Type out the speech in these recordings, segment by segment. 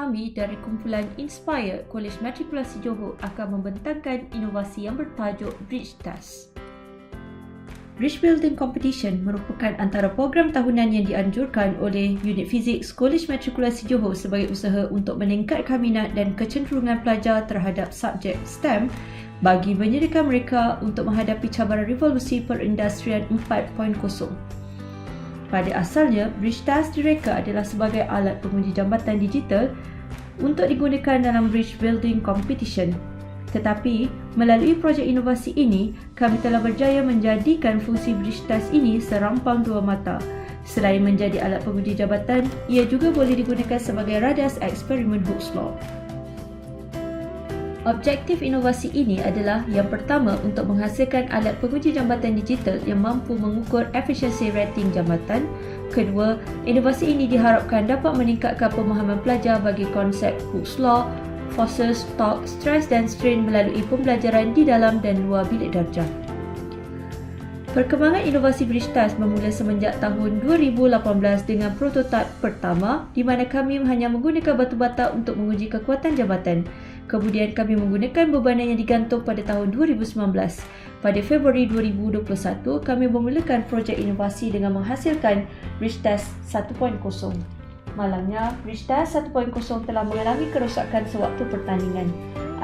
kami dari kumpulan Inspire Kolej Matrikulasi Johor akan membentangkan inovasi yang bertajuk Bridge Task. Bridge Building Competition merupakan antara program tahunan yang dianjurkan oleh Unit Fizik Kolej Matrikulasi Johor sebagai usaha untuk meningkatkan minat dan kecenderungan pelajar terhadap subjek STEM bagi menyediakan mereka untuk menghadapi cabaran revolusi perindustrian 4.0. Pada asalnya, Bridge Task direka adalah sebagai alat penguji jambatan digital untuk digunakan dalam Bridge Building Competition. Tetapi, melalui projek inovasi ini, kami telah berjaya menjadikan fungsi Bridge Task ini serampang dua mata. Selain menjadi alat penguji jabatan, ia juga boleh digunakan sebagai radas eksperimen Hooke's Law. Objektif inovasi ini adalah yang pertama untuk menghasilkan alat penguji jambatan digital yang mampu mengukur efisiensi rating jambatan. Kedua, inovasi ini diharapkan dapat meningkatkan pemahaman pelajar bagi konsep Hooke's Law, forces, torque, stress dan strain melalui pembelajaran di dalam dan luar bilik darjah. Perkembangan inovasi Bridge Task bermula semenjak tahun 2018 dengan prototip pertama di mana kami hanya menggunakan batu bata untuk menguji kekuatan jambatan. Kemudian kami menggunakan bebanan yang digantung pada tahun 2019. Pada Februari 2021, kami memulakan projek inovasi dengan menghasilkan Bridge Task 1.0. Malangnya, Bridge Task 1.0 telah mengalami kerosakan sewaktu pertandingan.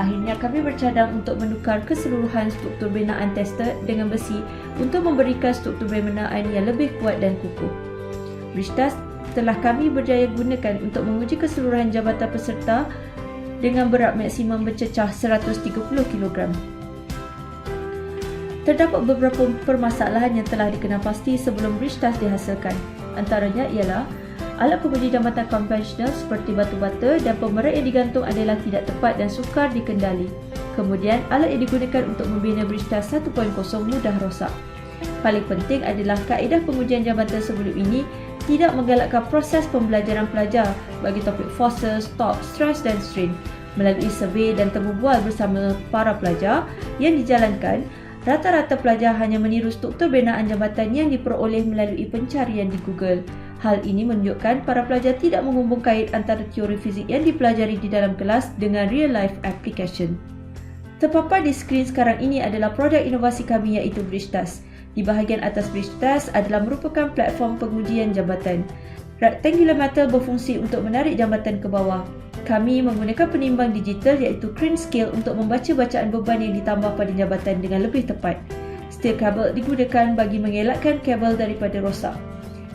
Akhirnya kami bercadang untuk menukar keseluruhan struktur binaan tester dengan besi untuk memberikan struktur binaan yang lebih kuat dan kukuh. Bridge Task telah kami berjaya gunakan untuk menguji keseluruhan jabatan peserta dengan berat maksimum bercecah 130 kg. Terdapat beberapa permasalahan yang telah dikenal pasti sebelum Bridge Task dihasilkan. Antaranya ialah alat penguji jambatan konvensional seperti batu bata dan pemerat yang digantung adalah tidak tepat dan sukar dikendali. Kemudian, alat yang digunakan untuk membina Bridge Task 1.0 mudah rosak. Paling penting adalah kaedah pengujian jambatan sebelum ini tidak menggalakkan proses pembelajaran pelajar bagi topik forces, torque, stress dan strain. Melalui survey dan temu bual bersama para pelajar yang dijalankan, rata-rata pelajar hanya meniru struktur binaan jambatan yang diperoleh melalui pencarian di Google. Hal ini menunjukkan para pelajar tidak menghubung kait antara teori fizik yang dipelajari di dalam kelas dengan real life application. Terpapar di skrin sekarang ini adalah produk inovasi kami iaitu Bridge Task. Di bahagian atas Bridge Task adalah merupakan platform pengujian jambatan. Rectangular metal berfungsi untuk menarik jambatan ke bawah. Kami menggunakan penimbang digital iaitu crane scale untuk membaca bacaan beban yang ditambah pada jambatan dengan lebih tepat. Steel kabel digunakan bagi mengelakkan kabel daripada rosak.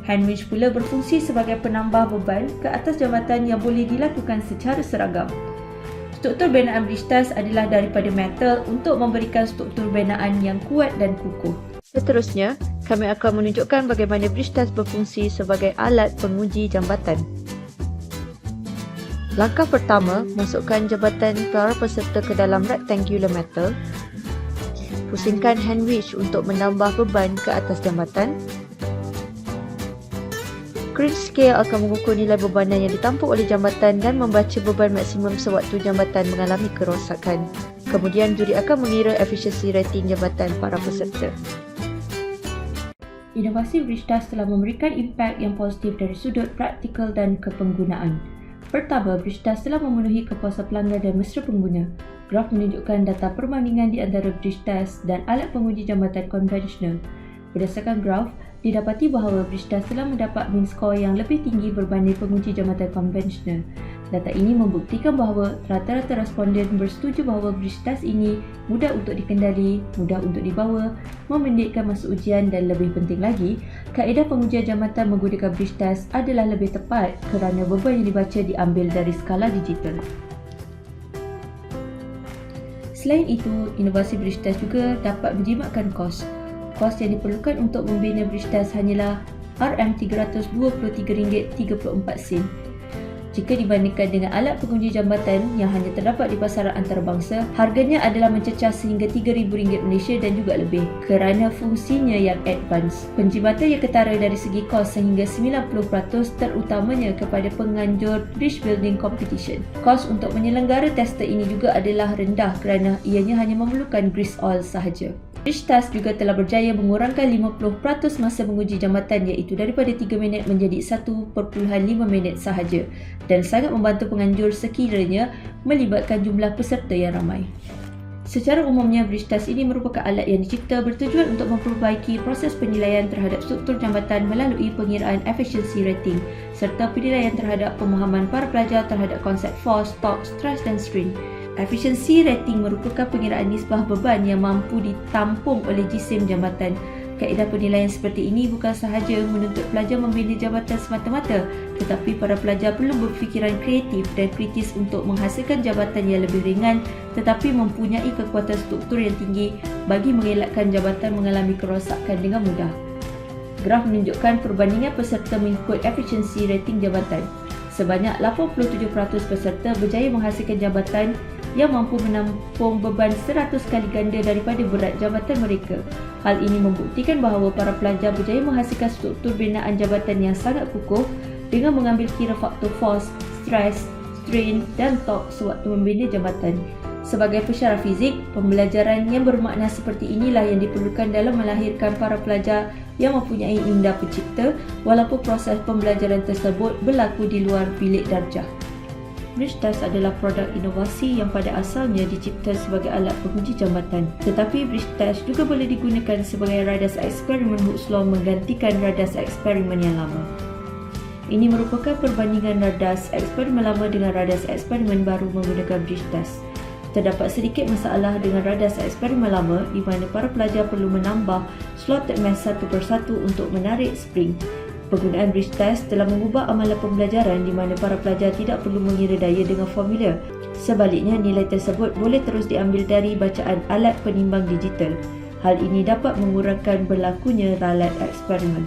Hand winch pula berfungsi sebagai penambah beban ke atas jambatan yang boleh dilakukan secara seragam. Struktur binaan Bridge Task adalah daripada metal untuk memberikan struktur binaan yang kuat dan kukuh. Seterusnya, kami akan menunjukkan bagaimana Bridge Task berfungsi sebagai alat penguji jambatan. Langkah pertama, masukkan jambatan para peserta ke dalam rectangular metal. Pusingkan hand winch untuk menambah beban ke atas jambatan. Crane scale akan mengukur nilai bebanan yang ditampung oleh jambatan dan membaca beban maksimum sewaktu jambatan mengalami kerosakan. Kemudian juri akan mengira efisiensi rating jambatan para peserta. Inovasi Bridge Task telah memberikan impak yang positif dari sudut praktikal dan kepenggunaan. Pertama, Bridge Task telah memenuhi kepuasan pelanggan dan mesra pengguna. Graf menunjukkan data perbandingan di antara Bridge Task dan alat penguji jambatan konvensional. Berdasarkan graf, didapati bahawa Bridge Task telah mendapat mean score yang lebih tinggi berbanding penguji jambatan konvensional. Data ini membuktikan bahawa rata-rata responden bersetuju bahawa Bridge Task ini mudah untuk dikendali, mudah untuk dibawa, memendekkan masa ujian dan lebih penting lagi, kaedah pengujian jambatan menggunakan Bridge Task adalah lebih tepat kerana beban yang dibaca diambil dari skala digital. Selain itu, inovasi Bridge Task juga dapat menjimatkan kos. Kos yang diperlukan untuk membina Bridge Task hanyalah RM323.34. Jika dibandingkan dengan alat penguji jambatan yang hanya terdapat di pasaran antarabangsa, harganya adalah mencecah sehingga RM3,000 Malaysia dan juga lebih kerana fungsinya yang advance. Penjimatan yang ketara dari segi kos sehingga 90% terutamanya kepada penganjur Bridge Building Competition. Kos untuk menyelenggara tester ini juga adalah rendah kerana ianya hanya memerlukan grease oil sahaja. Bridge Task juga telah berjaya mengurangkan 50% masa menguji jambatan iaitu daripada 3 minit menjadi 1.5 minit sahaja dan sangat membantu penganjur sekiranya melibatkan jumlah peserta yang ramai. Secara umumnya, Bridge Task ini merupakan alat yang dicipta bertujuan untuk memperbaiki proses penilaian terhadap struktur jambatan melalui pengiraan efficiency rating serta penilaian terhadap pemahaman para pelajar terhadap konsep force, torque, stress dan strain. Efficiency rating merupakan pengiraan nisbah beban yang mampu ditampung oleh jisim jambatan. Kaedah penilaian seperti ini bukan sahaja menuntut pelajar membina jambatan semata-mata, tetapi para pelajar perlu berfikiran kreatif dan kritis untuk menghasilkan jambatan yang lebih ringan tetapi mempunyai kekuatan struktur yang tinggi bagi mengelakkan jambatan mengalami kerosakan dengan mudah. Graf menunjukkan perbandingan peserta mengikut efficiency rating jambatan. Sebanyak 87% peserta berjaya menghasilkan jambatan yang mampu menampung beban 100 kali ganda daripada berat jambatan mereka. Hal ini membuktikan bahawa para pelajar berjaya menghasilkan struktur binaan jambatan yang sangat kukuh dengan mengambil kira faktor force, stress, strain dan torque sewaktu membina jambatan. Sebagai pensyarah fizik, pembelajaran yang bermakna seperti inilah yang diperlukan dalam melahirkan para pelajar yang mempunyai minda pencipta walaupun proses pembelajaran tersebut berlaku di luar bilik darjah. Bridge Task adalah produk inovasi yang pada asalnya dicipta sebagai alat penguji jambatan. Tetapi Bridge Task juga boleh digunakan sebagai radas eksperimen Hooke's Law menggantikan radas eksperimen yang lama. Ini merupakan perbandingan radas eksperimen lama dengan radas eksperimen baru menggunakan Bridge Task. Terdapat sedikit masalah dengan radas eksperimen lama di mana para pelajar perlu menambah slotted mass satu persatu untuk menarik spring. Penggunaan Bridge Task telah mengubah amalan pembelajaran di mana para pelajar tidak perlu mengira daya dengan formula. Sebaliknya, nilai tersebut boleh terus diambil dari bacaan alat penimbang digital. Hal ini dapat mengurangkan berlakunya ralat eksperimen.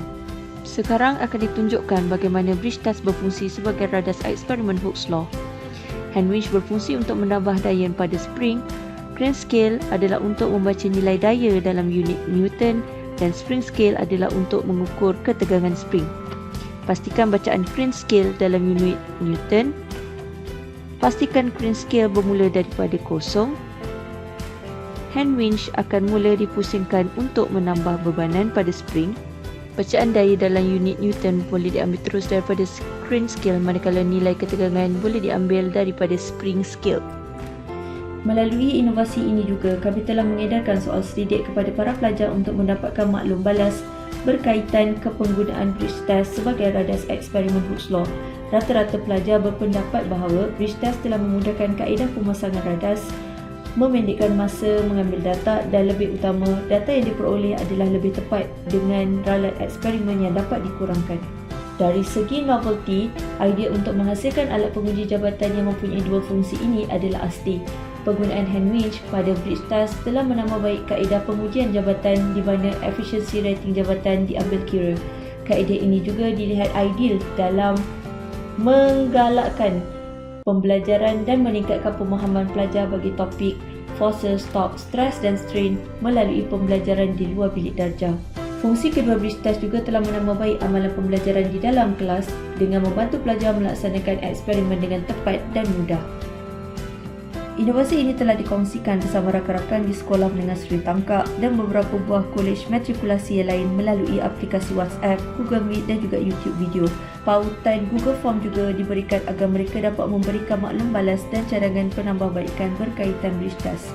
Sekarang akan ditunjukkan bagaimana Bridge Task berfungsi sebagai radas eksperimen Hooke's Law. Hand winch berfungsi untuk menambah daya pada spring. Crane scale adalah untuk membaca nilai daya dalam unit Newton dan spring scale adalah untuk mengukur ketegangan spring. Pastikan bacaan crane scale dalam unit Newton. Pastikan crane scale bermula daripada kosong. Hand winch akan mula dipusingkan untuk menambah bebanan pada spring. Bacaan daya dalam unit Newton boleh diambil terus daripada crane scale manakala nilai ketegangan boleh diambil daripada spring scale. Melalui inovasi ini juga, kami telah mengedarkan soal selidik kepada para pelajar untuk mendapatkan maklum balas berkaitan kepenggunaan Bridge Task sebagai radas eksperimen Hooke's Law. Rata-rata pelajar berpendapat bahawa Bridge Task telah memudahkan kaedah pemasangan radas, memendekkan masa mengambil data dan lebih utama, data yang diperoleh adalah lebih tepat dengan ralat eksperimen yang dapat dikurangkan. Dari segi novelty, idea untuk menghasilkan alat penguji jabatan yang mempunyai dua fungsi ini adalah asli. Penggunaan hand winch pada Bridge Task telah menambah baik kaedah pengujian jabatan di mana efficiency rating jabatan diambil kira. Kaedah ini juga dilihat ideal dalam menggalakkan pembelajaran dan meningkatkan pemahaman pelajar bagi topik forces, torque, stress dan strain melalui pembelajaran di luar bilik darjah. Fungsi kedua Bridge Task juga telah menambah baik amalan pembelajaran di dalam kelas dengan membantu pelajar melaksanakan eksperimen dengan tepat dan mudah. Inovasi ini telah dikongsikan bersama rakan-rakan di Sekolah Menengah Seri Tangkak dan beberapa buah kolej matrikulasi yang lain melalui aplikasi WhatsApp, Google Meet dan juga YouTube video. Pautan Google Form juga diberikan agar mereka dapat memberikan maklum balas dan cadangan penambahbaikan berkaitan Bridge Task.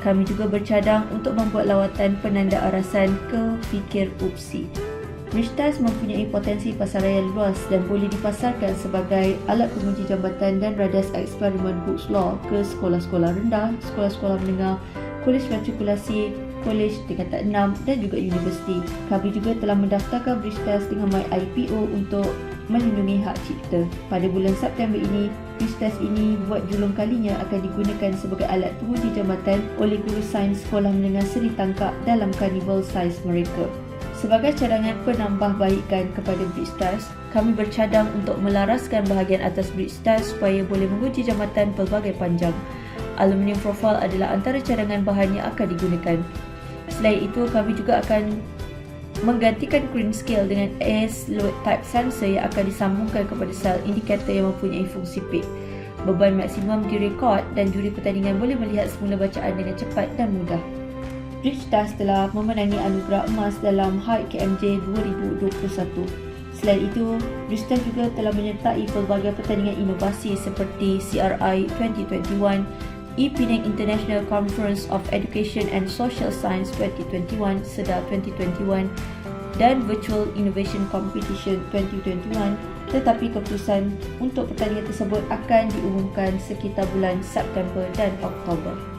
Kami juga bercadang untuk membuat lawatan penanda arasan ke Fikir UPSI. Bridge Task mempunyai potensi pasaran yang luas dan boleh dipasarkan sebagai alat penguji jambatan dan radas eksperimen Hooke's Law ke sekolah-sekolah rendah, sekolah-sekolah menengah, kolej matrikulasi, kolej tingkatan 6 dan juga universiti. Kami juga telah mendaftarkan Bridge Task dengan MyIPO untuk melindungi hak cipta. Pada bulan September ini, Bridge Task ini buat julung kalinya akan digunakan sebagai alat penguji jambatan oleh guru sains Sekolah Menengah Seri Tangkak dalam karnival sains mereka. Sebagai cadangan penambahbaikan kepada Bridge Task, kami bercadang untuk melaraskan bahagian atas Bridge Task supaya boleh menguji jambatan pelbagai panjang. Aluminium profile adalah antara cadangan bahan yang akan digunakan. Selain itu, kami juga akan menggantikan crane scale dengan ACE load type sensor yang akan disambungkan kepada sel indikator yang mempunyai fungsi peak. Beban maksimum direkod dan juri pertandingan boleh melihat semula bacaan dengan cepat dan mudah. Bridgestars telah memenangi anugerah emas dalam HYDE KMJ 2021. Selain itu, Bridgestars juga telah menyertai pelbagai pertandingan inovasi seperti CRI 2021, Penang International Conference of Education and Social Science 2021, SEDA 2021 dan Virtual Innovation Competition 2021, tetapi keputusan untuk pertandingan tersebut akan diumumkan sekitar bulan September dan Oktober.